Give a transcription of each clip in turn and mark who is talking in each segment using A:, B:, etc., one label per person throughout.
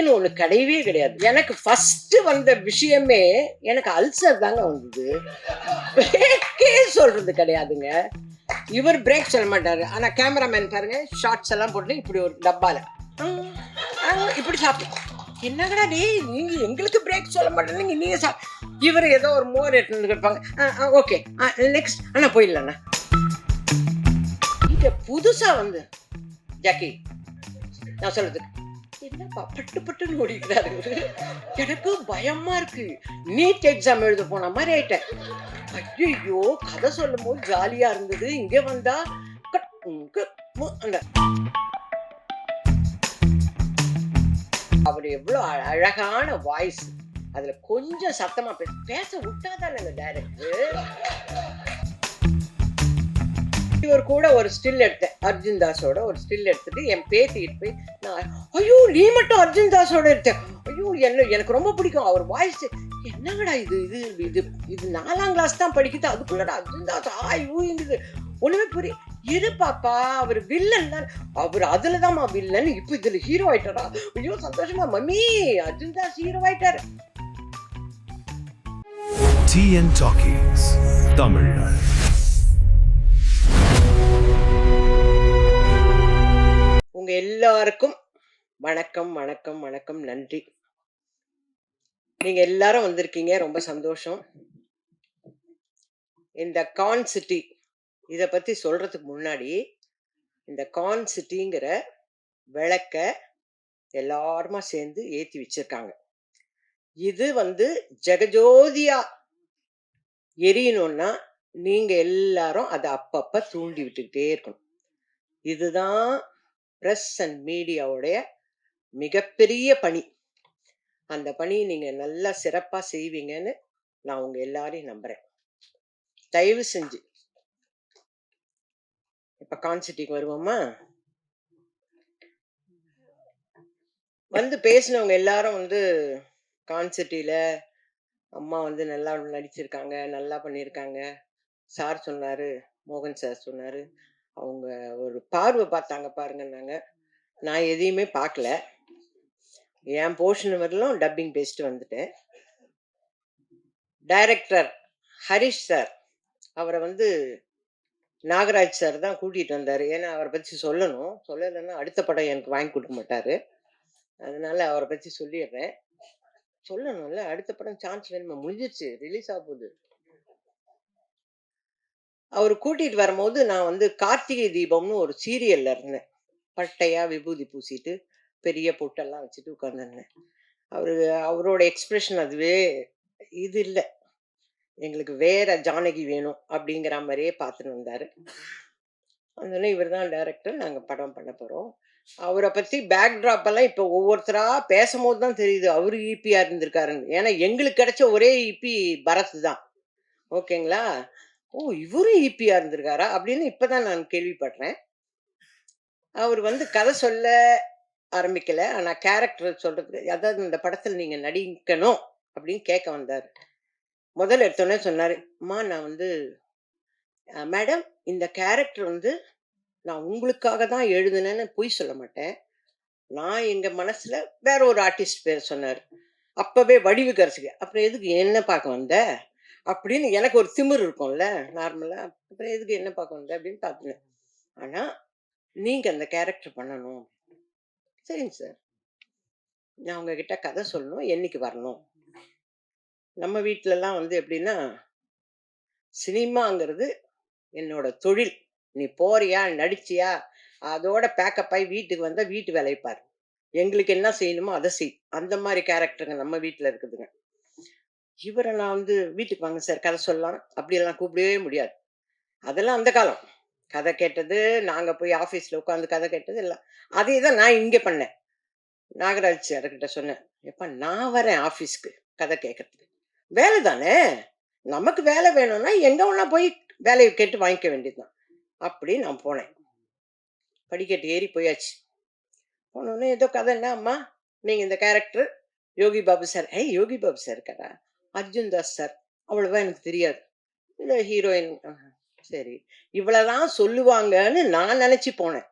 A: பிரேக்குன்னு ஒண்ணு கிடையவே கிடையாது. எனக்கு ஃபர்ஸ்ட் வந்த விஷயமே எனக்கு அல்சர் தாங்க வந்தது. பிரேக்கே சொல்றது கிடையாதுங்க. இவர் பிரேக் சொல்ல மாட்டாரு. ஆனா கேமராமேன் பாருங்க, ஷார்ட்ஸ் எல்லாம் போட்டு இப்படி ஒரு டப்பால இப்படி சாப்பிடும். என்னங்கடா டேய், நீங்க எங்களுக்கு பிரேக் சொல்ல மாட்டேங்க, நீங்க இவர் ஏதோ ஒரு மோர் எடுத்து இருப்பாங்க. ஓகே நெக்ஸ்ட் அண்ணா போயிடலண்ணா. இங்க புதுசா வந்து ஜாக்கி நான் சொல்றதுக்கு என்னப்பா பட்டு பட்டுன்னு ஓடிக்கிறாரு. எனக்கு பயமா இருக்கு. நீட் எக்ஸாம் எழுத போன மாதிரி ஆயிட்டேன். ஐயோ, கதை சொல்லும் போது ஜாலியா இருந்தது. இங்க வந்தா அவர் எவ்வளவு அழகான வாய்ஸ். அதுல கொஞ்சம் சத்தமா பேச விட்டாதான் டைரக்டர். இவர் கூட ஒரு ஸ்டில் எடுத்தேன், அர்ஜுன் தாஸோட ஒரு ஸ்டில் எடுத்துட்டு என் பேத்திட்டு போய் நான், ஐயோ நீ மட்டும் அர்ஜுன் தாஸோட எடுத்தேன். ஐயோ எனக்கு ரொம்ப பிடிக்கும் அவர் வாய்ஸ். என்னங்கடா இது இது இது இது 4ஆம் கிளாஸ் தான் படிக்குது, அதுக்குள்ளடா அர்ஜுன் தாஸ் ஆயுங்குது. ஒண்ணுமே புரிய. இரு பாப்பா, அவர் வில்லன் தான். அவர் அதுலதான்மா வில்லன், இப்ப இதுல ஹீரோ ஆயிட்டாரா. ஐயோ சந்தோஷமா மம்மி, அர்ஜுன் தாஸ் ஹீரோ ஆயிட்டாரு.
B: TN Talkies Tamil.
A: உங்க எல்லாருக்கும் வணக்கம் வணக்கம் வணக்கம், நன்றி. நீங்க எல்லாரும் வந்திருக்கீங்க, ரொம்ப சந்தோஷம். இந்த கான் சிட்டி இத பத்தி சொல்றதுக்கு முன்னாடி, இந்த கான் சிட்டிங்கிற விளக்க எல்லாருமா சேர்ந்து ஏத்தி வச்சிருக்காங்க. இது ஜெகஜோதியா எரியணும்னா நீங்க எல்லாரும் அதை அப்பப்ப தூண்டி விட்டுக்கிட்டே இருக்கணும். இதுதான் பிரஸ் அண்ட் மீடியாவுடைய மிகப்பெரிய பணி. அந்த பணியை நீங்க நல்லா சிறப்பா செய்வீங்கன்னு நான் உங்க எல்லாரையும் நம்புறேன். தயவு செஞ்சு இப்ப கான்சிட்டிக்கு வருவோமா? பேசினவங்க எல்லாரும் கான்சிட்டியில அம்மா நல்லா நடிச்சிருக்காங்க, நல்லா பண்ணியிருக்காங்க. சார் சொன்னாரு, மோகன் சார் சொன்னாரு, அவங்க ஒரு பார்வை பார்த்தாங்க பாருங்கன்னாங்க. நான் எதையுமே பார்க்கல. என் போர்ஷன் வரலும் டப்பிங் பேசிட்டு வந்துட்டேன். டைரக்டர் ஹரிஷ் சார், அவரை நாகராஜ் சார் தான் கூட்டிட்டு வந்தாரு. ஏன்னா அவரை பத்தி சொல்லலைன்னா அடுத்த படம் எனக்கு வாங்கி கொடுக்க மாட்டாரு. அதனால அவரை பத்தி சொல்லிடுறேன். சொல்லணும்ல, அடுத்த படம் சான்ஸ் வேணுமா? முடிஞ்சிருச்சு, ரிலீஸ் ஆக போகுது. அவர் கூட்டிட்டு வரும்போது நான் கார்த்திகை தீபம்னு ஒரு சீரியல்ல இருந்தேன். பட்டையா விபூதி பூசிட்டு பெரிய பொட்டெல்லாம் வச்சுட்டு உட்கார்ந்துருந்தேன். அவரோட எக்ஸ்பிரஷன் அதுவே இது இல்லை, எங்களுக்கு வேற ஜானகி வேணும் அப்படிங்கிற மாதிரியே பார்த்துட்டு வந்தாரு. அதனால இவர் தான் டைரக்டர், நாங்கள் படம் பண்ண போறோம். அவரை பத்தி பேக்ட்ராப் எல்லாம் இப்ப ஒவ்வொருத்தரா பேசும்போது தான் தெரியுது அவரு ஈபியா இருந்திருக்காருன்னு. ஏன்னா எங்களுக்கு கிடைச்ச ஒரே ஈபி பரத் தான். ஓகேங்களா? ஓ, இவரும் ஈபியா இருந்திருக்காரா அப்படின்னு இப்பதான் நான் கேள்விப்படுறேன். அவர் கதை சொல்ல ஆரம்பிக்கல, ஆனா கேரக்டர் சொல்றதுக்கு, அதாவது இந்த படத்துல நீங்க நடிக்கணும் அப்படின்னு கேட்க வந்தாரு. முதல்ல எடுத்தோடனே சொன்னாரு, அம்மா நான் மேடம் இந்த கேரக்டர் நான் உங்களுக்காக தான் எழுதுனேன்னு பொய் சொல்ல மாட்டேன். நான் எங்க மனசுல வேற ஒரு ஆர்டிஸ்ட் பேர் சொன்னாரு. அப்பவே வடிவுக்கரசிக்கு, அப்புறம் எதுக்கு என்ன பார்க்க வந்த அப்படின்னு எனக்கு ஒரு திமிர் இருக்கும்ல நார்மலா. அப்புறம் எதுக்கு என்ன பார்க்க வந்த அப்படின்னு பார்த்துனேன். ஆனா நீங்க அந்த கேரக்டர் பண்ணணும். சரிங்க சார், நான் உங்ககிட்ட கதை சொல்லணும், என்னைக்கு வரணும்? நம்ம வீட்டுல எல்லாம் எப்படின்னா, சினிமாங்கிறது என்னோட தொழில். நீ போறியா, நடிச்சியா, அதோட பேக்கப் ஆகி வீட்டுக்கு வந்தா வீட்டு வேலையை பாரு, எங்களுக்கு என்ன செய்யணுமோ அதை செய். அந்த மாதிரி கேரக்டருங்க நம்ம வீட்டுல இருக்குதுங்க. இவரை நான் வீட்டுக்கு வாங்க சார் கதை சொல்லலாம் அப்படியெல்லாம் கூப்பிடவே முடியாது. அதெல்லாம் அந்த காலம். கதை கேட்டது, நாங்க போய் ஆபீஸ்ல உட்காந்து கதை கேட்டது எல்லாம் அதே தான் நான் இங்க பண்ணேன். நாகராஜ் சார்கிட்ட சொன்னேன், எப்ப நான் வரேன் ஆபீஸ்க்கு கதை கேட்கறதுக்கு, வேலை தானே, நமக்கு வேலை வேணும்னா எங்க ஒன்னா போய் வேலையை கேட்டு வாங்கிக்க வேண்டியதுதான். அப்படி நான் போனேன். படிக்கட்டு ஏறி போயாச்சு. போனோடனே ஏதோ கதை, என்ன அம்மா நீங்க இந்த character Yogi Babu sir. Yogi Babu sir இருக்காரா? அர்ஜுன் தாஸ் சார். அவ்வளவுதான் எனக்கு தெரியாது. இந்த ஹீரோயின், சரி இவ்வளவுதான் சொல்லுவாங்கன்னு நான் நினைச்சு போனேன்.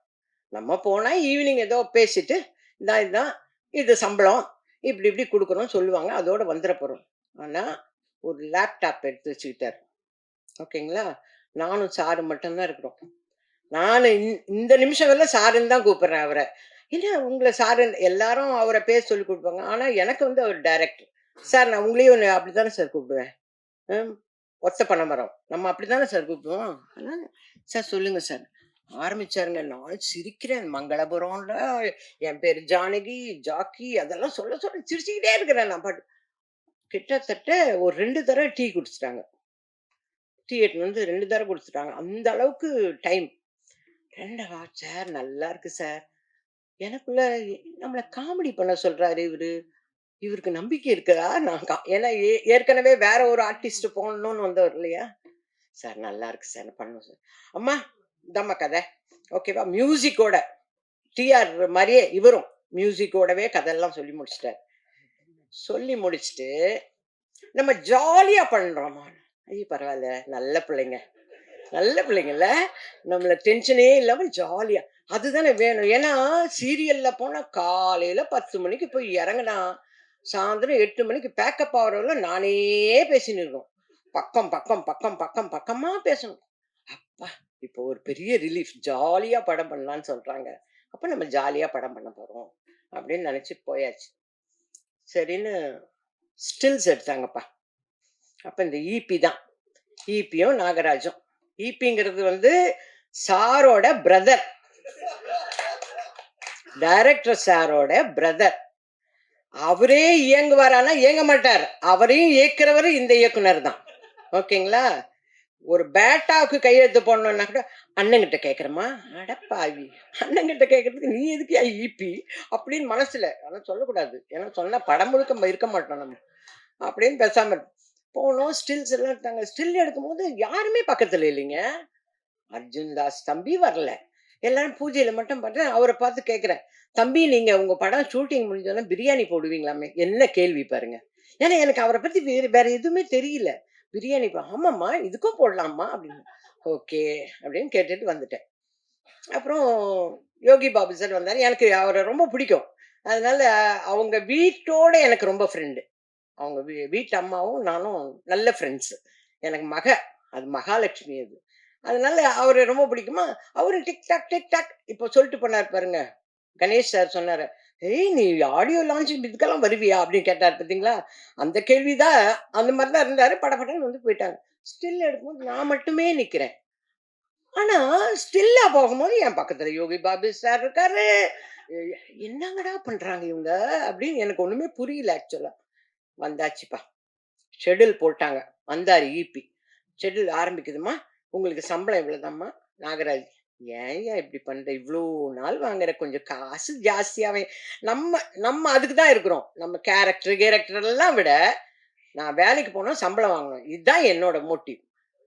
A: நம்ம போனா ஈவினிங் ஏதோ பேசிட்டு, இதுதான் இது சம்பளம். இப்படி இப்படி குடுக்குறோம்னு சொல்லுவாங்க. அதோட வந்துற போறோம். ஆனா, ஒரு லேப்டாப் எடுத்து வச்சுக்கிட்டாரு. ஓகேங்களா? நானும் சாரும் மட்டும் தான் இருக்கிறோம். நானு இந்த நிமிஷம் வரல சாருன்னு தான் கூப்பிடுறேன் அவர. என்ன உங்கள சாருன்னு எல்லாரும் அவர பேர் சொல்லி கூப்பிடுவாங்க. ஆனா, எனக்கு வந்து அவர் டைரக்டர். சார் நான் உங்களையும் அப்படித்தானே சார் கூப்பிடுவேன். ம். ஒத்த பனைமரம். நம்ம அப்படித்தானே சார் கூப்பிடுவோம். அதனால, சார் சொல்லுங்க சார். ஆரம்பிச்சாருங்க. நான் சிரிக்கிறேன். மங்களபுரம்ல என் பேரு ஜானகி, ஜாக்கி அதெல்லாம் சொல்ல சொல்ல சிரிச்சுக்கிட்டே இருக்கிறேன் நான் பாட்டுக்கு. கிட்டத்தட்ட ஒரு 2 தடவ டீ குடிச்சுட்டாங்க. டீ எடுத்துன்னு வந்து 2 தடவ குடுத்துட்டாங்க. அந்த அளவுக்கு டைம். 2வா சார் நல்லா இருக்கு சார். எனக்குள்ள நம்மள காமெடி பண்ண சொல்றாரு இவரு. இவருக்கு நம்பிக்கை இருக்குதா? நான் ஏன்னா ஏற்கனவே வேற ஒரு ஆர்டிஸ்ட் போடணும்னு வந்தவர் இல்லையா? சார் நல்லா இருக்கு சார். பண்ணுவோம் சார். அம்மா இதாம்மா கதை. ஓகேவா? மியூசிக்கோட டிஆர் மாரியே இவரும் மியூசிக்கோடவே கதையெல்லாம் சொல்லி முடிச்சுட்டாரு. சொல்லி முடிச்சுட்டு நம்ம ஜாலியா பண்றோமா. ஐயோ பரவாயில்ல. நல்ல பிள்ளைங்க. நல்ல பிள்ளைங்கல்ல. நம்மள டென்ஷனே இல்லாம ஜாலியா. அதுதானே வேணும். ஏன்னா சீரியல்ல போனா காலையில 10 மணிக்கு போய் இறங்குனா, சாயந்தரம் 8 மணிக்கு பேக்கப் ஆகுறவரை நானே பேசின்னு இருக்கணும். பக்கம், பக்கம், பக்கம், பக்கம், பக்கமா பேசணும். அப்பா! இப்போ ஒரு பெரிய ரிலீஃப். ஜாலியா படம் பண்ணலான்னு சொல்றாங்க. அப்ப நம்ம ஜாலியா படம் பண்ண போறோம். அப்படின்னு நினைச்சு போயாச்சு. சரின்னு ஸ்டில்ஸ் எடுத்தாங்கப்பா. அப்ப இந்த ஈபி தான். ஈபியும் நாகராஜும். ஈபிங்கிறது வந்து சாரோட பிரதர். டைரக்டர் சாரோட பிரதர். அவரே இயங்குவாரானா இயங்க மாட்டார். அவரையும் இயக்குறவரு இந்த இயக்குனர் தான். ஓகேங்களா? ஒரு பேட்டாவுக்கு கையெழுத்து போடணும்னா கூட அண்ணங்கிட்ட கேட்கிறேம்மா. அடப்பாவி! அண்ணங்கிட்ட கேட்கறதுக்கு நீ எதுக்குயா ஈபி? அப்படின்னு மனசுல. ஆனா சொல்லக்கூடாது. ஏன்னா சொன்னா படம் முழுக்க இருக்க மாட்டோம் நம்ம. அப்படின்னு பேசாம இருப்போம். போனோம் ஸ்டில்ஸ் எல்லாம் எடுத்தாங்க. ஸ்டில் எடுக்கும்போது யாருமே பக்கத்துல இல்லைங்க. அர்ஜுன் தாஸ் தம்பி வரல. எல்லாரும் பூஜையில மட்டும் பண்றேன். அவர பார்த்து கேட்கிறேன். "தம்பி நீங்க உங்க படம் ஷூட்டிங் முடிஞ்சோனே பிரியாணி போடுவீங்களாமே?" என்ன கேள்வி பாருங்க. ஏன்னா எனக்கு அவர பத்தி வேற வேற எதுவுமே தெரியல. பிரியாணி "ஆமாம்மா, இதுக்கும் போடலாம்மா" அப்படின்னு. "ஓகே" அப்படின்னு கேட்டுட்டு வந்துட்டேன். அப்புறம் யோகி பாபு சார் வந்தாரு. எனக்கு அவர ரொம்ப பிடிக்கும். அதனால அவங்க வீட்டோட எனக்கு ரொம்ப ஃப்ரெண்டு. அவங்க வீட்டு அம்மாவும் நானும் நல்ல ஃப்ரெண்ட்ஸ். எனக்கு அது மகாலட்சுமி அது. அதனால அவர ரொம்ப பிடிக்குமா, அவரு டிக் டாக், டிக் டாக் இப்போ சொல்லிட்டு போனாரு பாருங்க. கணேஷ் சார் சொன்னாரு. "ஏய் நீ ஆடியோ லான்ச்சிங் இதுக்கெல்லாம் வருவியா?" அப்படின்னு கேட்டாரு பார்த்தீங்களா? அந்த கேள்வி தான் அந்த மாரி தான் இருந்தாரு. படபடன்னு வந்து போயிட்டாங்க. ஸ்டில் எடுக்கும்போது நான் மட்டுமே நிக்கிறேன். ஆனா ஸ்டில்லா போகும்போது என் பக்கத்துல யோகி பாபு சார் இருக்காரு. எ என்னங்கடா பண்றாங்க இவங்க? அப்படின்னு எனக்கு ஒண்ணுமே புரியல ஆக்சுவலா. வந்தாச்சுப்பா. ஷெட்யூல் போட்டாங்க. வந்தாரு ஈபி. ஷெட்யூல் ஆரம்பிக்குதும்மா. உங்களுக்கு சம்பளம் இவ்வளவுதாம்மா. நாகராஜ். ஏன்யா இப்படி பண்ற? இவ்ளோ நாள் வாங்குற கொஞ்சம் காசு ஜாஸ்தியாவே நம்ம நம்ம அதுக்கு தான் இருக்கிறோம். நம்ம கேரக்டர் எல்லாம் விட நான் வேலைக்கு போனா சம்பளம் வாங்கணும். இதுதான் என்னோட மோட்டிவ்.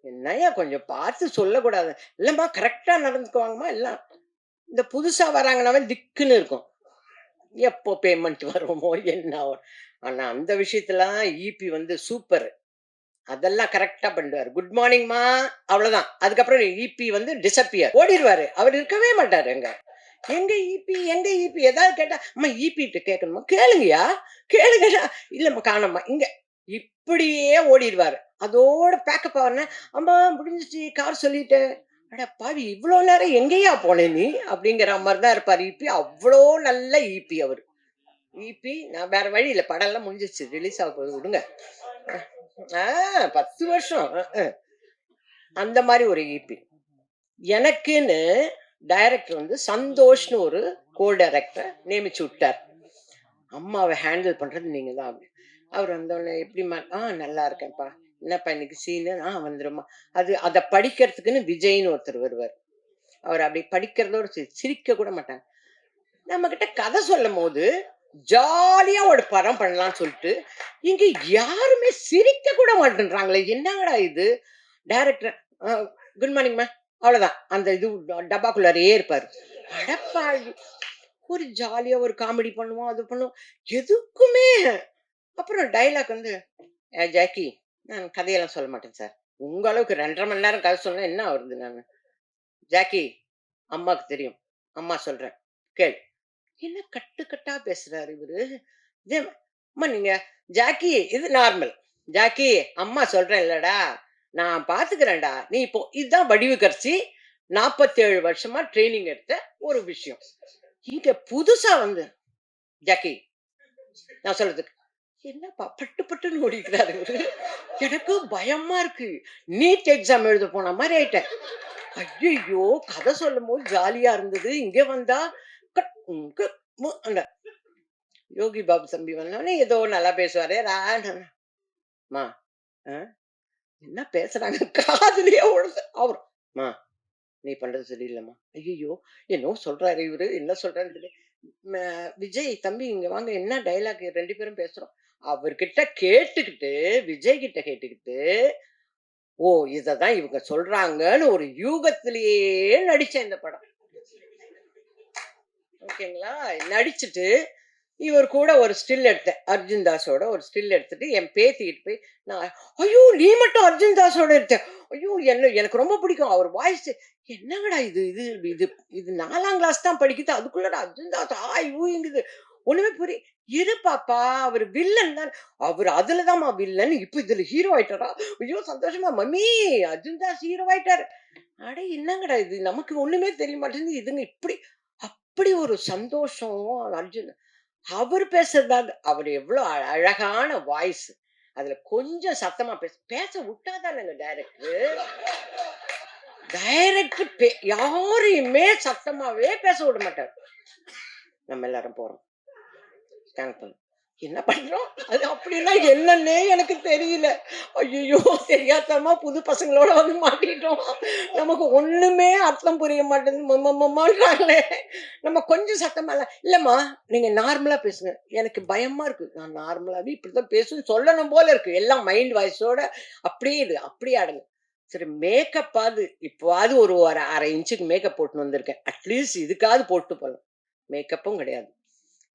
A: என்னய்யா கொஞ்சம் பார்த்து சொல்லக்கூடாது. இல்லம்மா கரெக்ட்டா நடந்துக்குவாங்கம்மா எல்லாம். இந்த புதுசா வராங்கன்னாவே திக்குன்னு இருக்கும். எப்போ பேமெண்ட் வருமோ என்ன வரும். ஆனா அந்த விஷயத்துலலாம் ஈபி வந்து சூப்பர். அதெல்லாம் கரெக்ட்டா பண்ணிடுவாரு. குட் மார்னிங்மா அவ்வளவுதான். அதுக்கப்புறம் ஈபி வந்து டிஸப்பியர். ஓடிருவாரு. அவர் இருக்கவே மாட்டாரு அங்க. எங்க ஈபி? எங்க ஈபி? ஏதாவது கேட்டா, அம்மா ஈபிட்ட கேட்கணுமா? கேளுங்கயா. கேளுங்கயா. இல்லம்மா காணோம்மா. இங்க. இப்படியே ஓடிருவாரு. அதோட பேக்கப் ஆன, அம்மா முடிஞ்சுச்சு கார் சொல்லிட்டேன். அட பாவி! இவ்ளோ நேரம் எங்கேய்யா போன நீ? அப்படிங்கிற மாரி தான் இருப்பாரு ஈபி. அவ்ளோ நல்ல ஈபி அவரு. ஈபி நான் வேற வழி இல்ல. படம்லாம் முடிஞ்சிருச்சு. ரிலீஸ் ஆக போகுது விடுங்க. ஆ 10 வருஷம். அந்த மாரி ஒரு ஈபி. எனக்குன்னு டைரக்டர் வந்து சந்தோஷ்ன்னு ஒரு டைரக்டர நியமிச்சு விட்டார். அம்மாவ ஹேண்டில் பண்றது நீங்க தான் அப்படி. அவர் வந்தோனே எப்படிம்மா? நல்லா இருக்கேன்ப்பா. என்னப்பா இன்னைக்கு சீனு? வந்துரும்மா. அத படிக்கிறதுக்குன்னு விஜய்ன்னு ஒருத்தர் வருவாரு. அவர் அப்படி படிக்கிறதோட சிரிக்க கூட மாட்டாங்க. நம்மகிட்ட கதை சொல்லும்போது, ஜாலியா ஒரு படம் பண்ணலாம்னு சொல்லிட்டு, இங்க யாருமே சிரிக்க கூட மாட்டேன்றாங்களே! என்னங்கடா இது? டைரக்டர் குட் மார்னிங்மா. அவ்வளோதான். அந்த இது டப்பாக்குள்ளாரயே இருப்பாரு. அடப்பாவி! ஒரு ஜாலியா ஒரு காமெடி பண்ணுவோம், அது பண்ணுவோம். எதுக்குமே அப்புறம் டயலாக் வந்து, ஜாக்கி நான் கதையெல்லாம் சொல்ல மாட்டேன் சார். உங்க அளவுக்கு 2 1/2 மணி நேரம் கதை சொன்னா என்ன ஆவுறது நானு? ஜாக்கி அம்மாக்கு தெரியும். அம்மா சொல்றேன். கேளு. என்ன கட்டு கட்டா பேசுறாரு இவரு. இதே அம்மா நீங்க ஜாக்கி இது நார்மல். ஜாக்கி அம்மா சொல்றேன் இல்லடா, நான் பார்த்துக்கிறேன்டா. நீ இப்போ இதுதான் வடிவுக்கரசி 47 வருஷமா ட்ரெய்னிங் எடுத்த ஒரு விஷயம். இங்க புதுசா வந்து ஜாக்கி நான் சொல்றதுக்கு என்னப்பா பட்டு பட்டுன்னு ஓடிக்கிறாரு இவரு. எனக்கு பயமா இருக்கு. நீட் எக்ஸாம் எழுத போன மாதிரி ஆயிட்டேன். ஐயையோ! கதை சொல்லும்போது ஜாலியா இருந்தது. இங்க வந்தா கட் கு மு அந்த யோகி பாபு தம்பி வந்தோனே ஏதோ நல்லா பேசுவாரு. மா அ என்ன பேசுறாங்க காதுலயே விழுது. அவரு மா நீ பண்றது சரியில்லம்மா. ஐயையோ! என்னவோ சொல்றாரு இவரு. என்ன சொல்றாருன்னு தெரியல. ம விஜய் தம்பி இங்க வாங்க என்ன டயலாக் 2 பேரும் பேசுறோம். அவர்கிட்ட கேட்டுக்கிட்டு, விஜய் கிட்ட கேட்டுக்கிட்டு, ஓ! இததான் இவங்க சொல்றாங்கன்னு ஒரு யூகத்திலேயே நடிச்சேன் இந்த படம். ஓகேங்களா? நடிச்சுட்டு, இவர் கூட ஒரு ஸ்டில் எடுத்தேன். அர்ஜுன் தாஸோட ஒரு ஸ்டில் எடுத்துட்டு, என் பேத்திகிட்ட போய் நான் ஐயோ! நீ மட்டும் அர்ஜுன் தாஸோட எடுத்த. ஐயோ! எனக்கு ரொம்ப பிடிக்கும். அவர் வாய்ஸ் என்னங்கடா இது இது இது இது 4ஆம் கிளாஸ் தான் படிக்குது. அதுக்குள்ளடா அர்ஜுன் தாஸ் ஊங்குது. ஒண்ணுமே இரு பாப்பா, அவரு வில்லன் தான். அவரு அதுல தான்மா வில்லன். இப்ப இதுல ஹீரோ ஆயிட்டாரா? ஐயோ! சந்தோஷமா மம்மி அர்ஜுன் தாஸ் ஹீரோ ஆயிட்டாரு. அட என்னங்கடா இது? நமக்கு ஒண்ணுமே தெரிய மாட்டேங்குது. இதுங்க இப்படி அப்படி ஒரு சந்தோஷம் அர்ஜுன் அவரு பேசுறதாங்க அவரு எவ்வளவு அழகான வாய்ஸ். அதுல கொஞ்சம் சத்தமா பேச விட்டாதானங்க டைரக்டர். யாரையுமே சத்தமாவே பேச விட மாட்டாரு. நம்ம எல்லாரும் போறோம். ஸ்கேன் பண்ணு. என்ன பண்றோம்? அது அப்படின்னா என்னன்னே எனக்கு தெரியல. ஐயய்யோ! தெரியாத்தனமா புது பசங்களோட வந்து மாட்டிக்கிட்டோம். நமக்கு ஒண்ணுமே அர்த்தம் புரிய மாட்டேங்குது. மம்மான்றாங்களே. நம்ம கொஞ்சம் சத்தமா இல்லம்மா நீங்க நார்மலா பேசுங்க. எனக்கு பயமா இருக்கு. நான் நார்மலாவே இப்படித்தான் பேசுவேன்னு சொல்லணும் போல இருக்கு. எல்லாம் மைண்ட் வாய்ஸோட அப்படியே ஆடுங்க. சரி மேக்கப்பாவது இப்பவாவது ஒரு 1/2 இன்ச்சுக்கு மேக்கப் போட்டுன்னு வந்திருக்கேன். அட்லீஸ்ட் இதுக்காவது போட்டு போலாம். மேக்கப்பும் கிடையாது.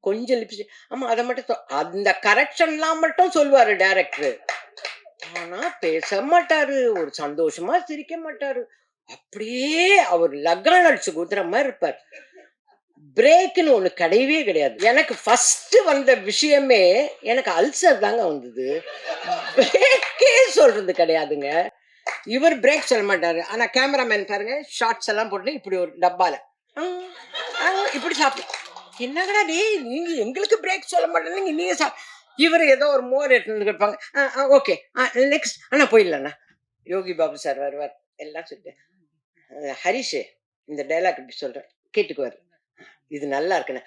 A: கொஞ்சம் லிப்ஸ்டிக் ஆமா அத மட்டும் அந்த கரெக்ஷன்லாம் மட்டும் சொல்லுவாரு டைரக்டர். ஆனா பேச மாட்டாரு. ஒரு சந்தோஷமா சிரிக்க மாட்டாரு. அப்படியே அவர் லக்கான் அடிச்சு குத்துற மாதிரி இருப்பார். பிரேக்னு ஒண்ணு கிடையவே கிடையாது. எனக்கு ஃபர்ஸ்ட் வந்த விஷயமே எனக்கு அல்சர் தாங்க வந்தது. பிரேக்கே சொல்றது கிடையாதுங்க. இவர் பிரேக் சொல்ல மாட்டாரு. ஆனா கேமராமேன் பாருங்க ஷார்ட்ஸ் எல்லாம் போட்டு இப்படி ஒரு டப்பால ஆ, ஆ, இப்படி சாப்பிடு என்னங்கடா டேய் நீங்க எங்களுக்கு பிரேக் சொல்ல மாட்டேங்க நீங்க இவர் ஏதோ ஒரு மோர் எடுத்து இருப்பாங்க ஓகே நெக்ஸ்ட் அண்ணா போயிடலண்ணா யோகி பாபு சார் வருவார் எல்லாம் சொல்லிட்டு ஹரிஷ் இந்த டைலாக் இப்படி சொல்றேன் கேட்டுக்குவார் இது நல்லா இருக்குண்ணே